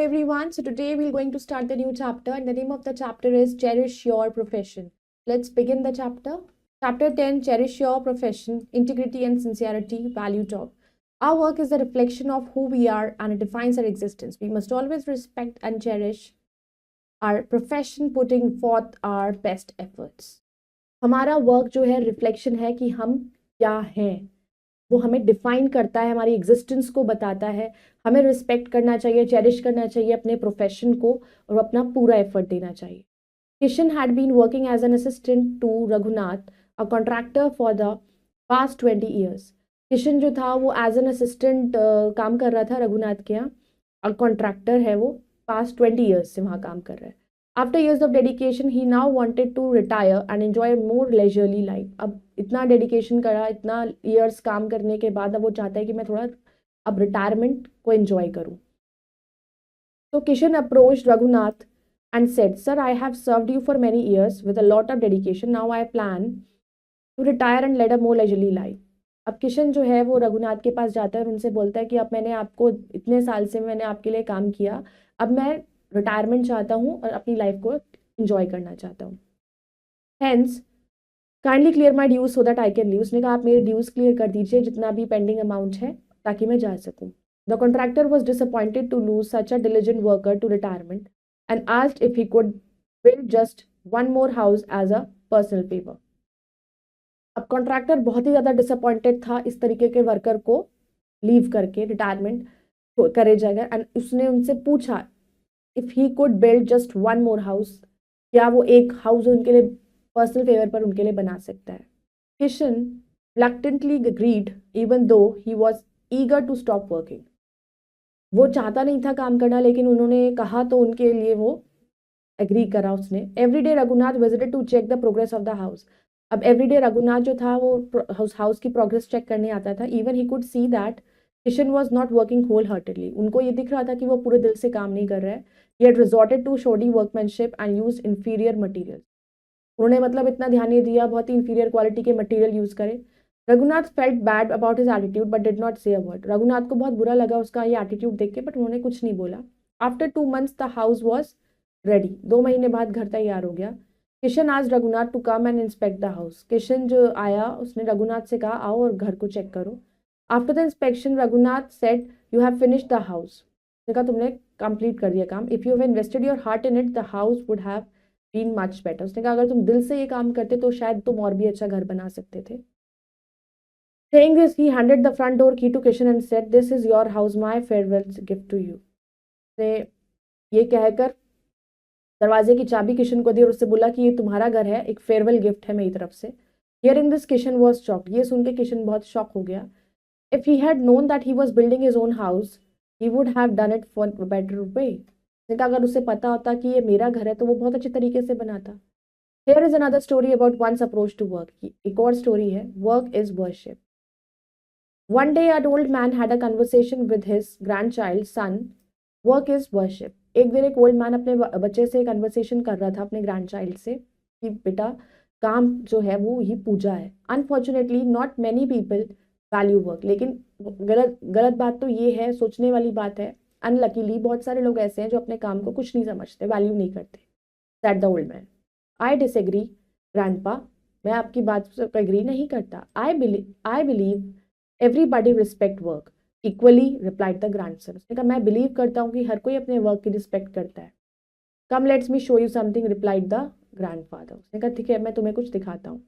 everyone. So today we're going to start the new chapter and the name of the chapter is Cherish Your Profession. Let's begin the chapter. Chapter 10, Cherish Your Profession, Integrity and Sincerity, Value Talk. Our work is a reflection of who we are and it defines our existence. We must always respect and cherish our profession, putting forth our best efforts. हमारा work जो है reflection है कि हम क्या हैं, वो हमें डिफाइन करता है, हमारी एग्जिस्टेंस को बताता है. हमें रिस्पेक्ट करना चाहिए, चेरिश करना चाहिए अपने प्रोफेशन को और अपना पूरा एफर्ट देना चाहिए. Kishan had been working as an assistant to Raghunath, a contractor for the past 20 years. Kishan जो था वो एज एन असिस्टेंट काम कर रहा था रघुनाथ के यहाँ. कॉन्ट्रैक्टर है वो, पास्ट 20 ईयर्स से वहाँ काम कर रहा है. After years of dedication, he now wanted to retire and enjoy a more leisurely life. अब इतना डेडिकेशन करा, इतना years काम करने के बाद अब वो चाहता है कि मैं थोड़ा अब रिटायरमेंट को एंजॉय करूं. तो Kishan approached Raghunath and said, "Sir, I have served you for many years with a lot of dedication. Now I plan to retire and lead a more leisurely life." अब किशन जो है वो रघुनाथ के पास जाता है और उनसे बोलता है कि अब मैंने आपको इतने साल से मैंने आपके लिए काम किया, अब मैं रिटायरमेंट चाहता हूँ और अपनी लाइफ को एंजॉय करना चाहता हूँ. Hence kindly clear my dues so that I can leave. उसने कहा आप मेरे ड्यूज क्लियर कर दीजिए जितना भी पेंडिंग अमाउंट है ताकि मैं जा सकूँ. The contractor was disappointed to lose such a diligent worker to retirement and asked if he could build just one more house as a personal favour. अब कॉन्ट्रैक्टर बहुत ही ज़्यादा डिसअपॉइंटेड था इस तरीके के वर्कर को लीव करके रिटायरमेंट करे जाएगा. एंड उसने उनसे पूछा if he could build just one more house, क्या वो एक हाउस उनके लिए पर्सनल फेवर पर उनके लिए बना सकता है. Kishan reluctantly agreed even though he was eager to stop working. वो चाहता नहीं था काम करना लेकिन उन्होंने कहा तो उनके लिए वो एग्री करा उसने. Everyday Raghunath visited to check the progress of the house. अब एवरीडे रघुनाथ जो था वो हाउस की प्रोग्रेस चेक करने आता था. Even he could see that Kishan was not working whole heartedly. उनको ये दिख रहा था कि वो पूरे दिल से काम नहीं कर रहा है. He had resorted to shoddy workmanship and used inferior materials. उन्होंने मतलब इतना ध्यान नहीं दिया, बहुत ही inferior quality के material use करे. Raghunath felt bad about his attitude but did not say a word. Raghunath को बहुत बुरा लगा उसका ये attitude देख के, but उन्होंने कुछ नहीं बोला. After 2 months the house was ready. 2 महीने बाद घर तैयार हो गया. Kishan asked Raghunath to come and inspect the house. Kishan जो आया उसने रघुनाथ से कहा आओ और घर को चेक करो. After the inspection Raghunath said you have finished the house. देखा तुमने कंप्लीट कर दिया काम. If you have invested your heart in it the house would have been much better. उसने कहा अगर तुम दिल से ये काम करते तो शायद तुम और भी अच्छा घर बना सकते थे. Saying this, he handed the front door key to Kishan and said, "This is your house, my farewell gift to you." से ये कहकर दरवाजे की चाबी किशन को दी और उससे बोला कि ये तुम्हारा घर है, एक फेयरवेल गिफ्ट है मेरी तरफ से. Hearing this, Kishan was shocked. ये सुन के किशन बहुत शॉक हो गया. If he had known that he was building his own house, he would have done it for a better way. अगर उसे पता होता कि ये मेरा घर है तो वो बहुत अच्छे तरीके से बनाता. Here is another story about one's approach to work. एक और स्टोरी है, work is worship. One day an old man had a conversation with his grandchild son. Work is worship. एक दिन एक ओल्ड मैन अपने बच्चे से कन्वर्सेशन कर रहा था अपने ग्रैंडचाइल्ड से कि बेटा काम जो है वो ही पूजा है. Unfortunately not many people value work. लेकिन गलत बात तो ये है, सोचने वाली बात है, अनलकीली बहुत सारे लोग ऐसे हैं जो अपने काम को कुछ नहीं समझते, वैल्यू नहीं करते. That the old man. I disagree grandpa. मैं आपकी बात से एग्री नहीं करता. I believe everybody respect work equally, replied the grandson. उसने कहा मैं बिलीव करता हूँ कि हर कोई अपने वर्क की रिस्पेक्ट करता है. Come let's me show you something, replied the grandfather. उसने कहा ठीक है मैं तुम्हें कुछ दिखाता हूँ.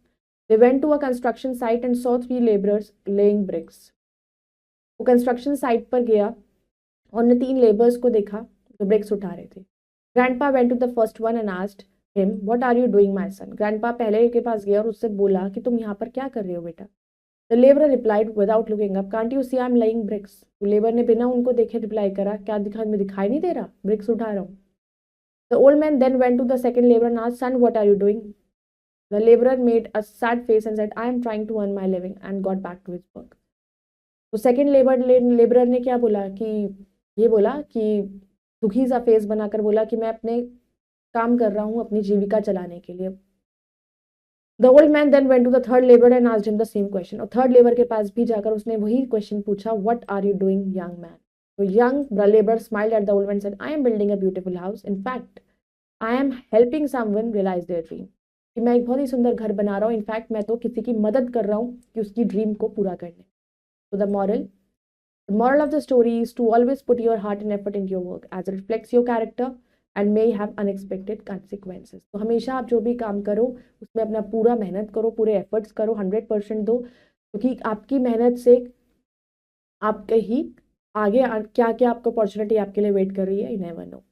They went to a construction site and saw 3 laborers laying bricks. वो कंस्ट्रक्शन साइट पर गया और उन्होंने 3 लेबर्स को देखा जो ब्रिक्स उठा रहे थे. Grandpa went to the first one and asked him, "What are you doing, my son?" Grandpa पहले के पास गया और उससे बोला कि तुम यहाँ पर क्या कर रहे हो बेटा. The laborer replied without looking up, "Can't you see I'm laying bricks?" तो लेबर ने बिना उनको देखे रिप्लाई करा, क्या दिखाई नहीं दे रहा, ब्रिक्स उठा रहा हूँ. The old man then went to the second laborer and asked, "Son, what are you doing?" The laborer made a sad face and said, "I am trying to earn my living," and got back to his work. तो second labourer ने क्या बोला कि ये बोला कि दुखी सा फेस बनाकर बोला कि मैं अपने काम कर रहा हूँ अपनी जीविका चलाने के लिए. The old man then went to the third laborer and asked him the same question. और थर्ड लेबर के पास भी जाकर उसने वही क्वेश्चन पूछा, "What are you doing, young man?" The young laborer smiled at the old man and said, I am building a beautiful house. In fact, I am helping someone realize their dream. कि मैं एक बहुत ही सुंदर घर बना रहा हूँ. In fact मैं तो किसी की मदद कर रहा हूँ कि उसकी ड्रीम को पूरा करने. So the moral of the story is to always put your heart and effort into your work as it reflects your character and may have unexpected consequences. तो हमेशा आप जो भी काम करो उसमें अपना पूरा मेहनत करो, पूरे एफर्ट्स करो, 100% दो, क्योंकि आपकी मेहनत से आपके ही आगे क्या क्या आपको अपॉर्चुनिटी आपके लिए वेट कर रही है, you never know.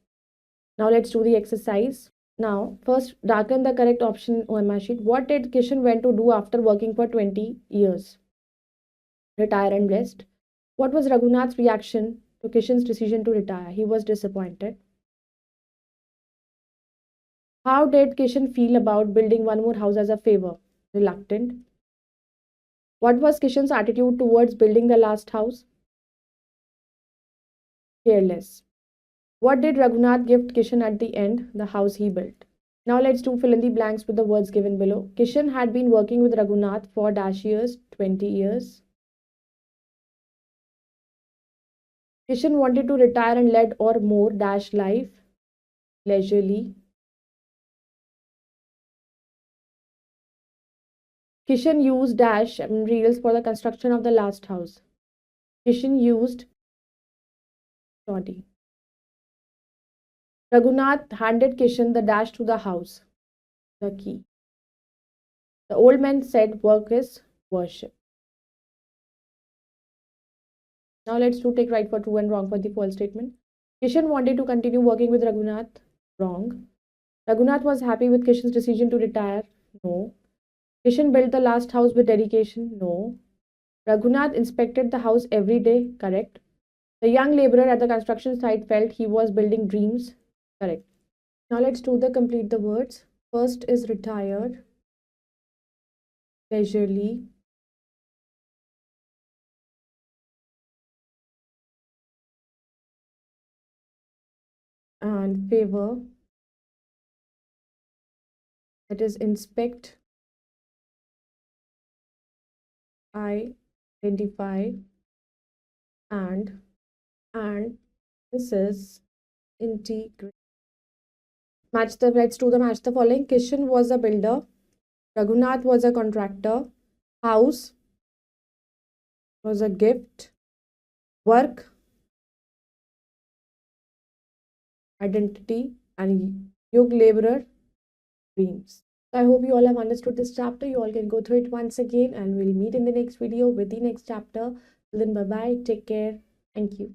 Now let's do the exercise. Now first darken the correct option on OMR sheet. What did Kishan went to do after working for 20 years? Retire and rest. What was Raghunath's reaction to Kishan's decision to retire? He was disappointed. How did Kishan feel about building one more house as a favor? Reluctant. What was Kishan's attitude towards building the last house? Careless. What did Raghunath gift Kishan at the end? The house he built. Now let's do fill in the blanks with the words given below. Kishan had been working with Raghunath for dash years, 20 years. Kishan wanted to retire and led or more dash life, leisurely. Kishan used dash materials for the construction of the last house. Kishan used shoddy. Raghunath handed Kishan the dash to the house, the key. The old man said work is worship. Now let's do take right for true and wrong for the false statement. Kishan wanted to continue working with Raghunath. Wrong. Raghunath was happy with Kishan's decision to retire. No. Kishan built the last house with dedication. No. Raghunath inspected the house every day. Correct. The young laborer at the construction site felt he was building dreams. Correct. Now let's do the complete the words. First is retired, leisurely, and favor, that is inspect, identify, and this is integrate. Let's do the match the following. Kishan was a builder, Raghunath was a contractor, house was a gift, work, identity, and young laborer, dreams. So I hope you all have understood this chapter. You all can go through it once again, and we'll meet in the next video with the next chapter. Till then, bye bye, take care, thank you.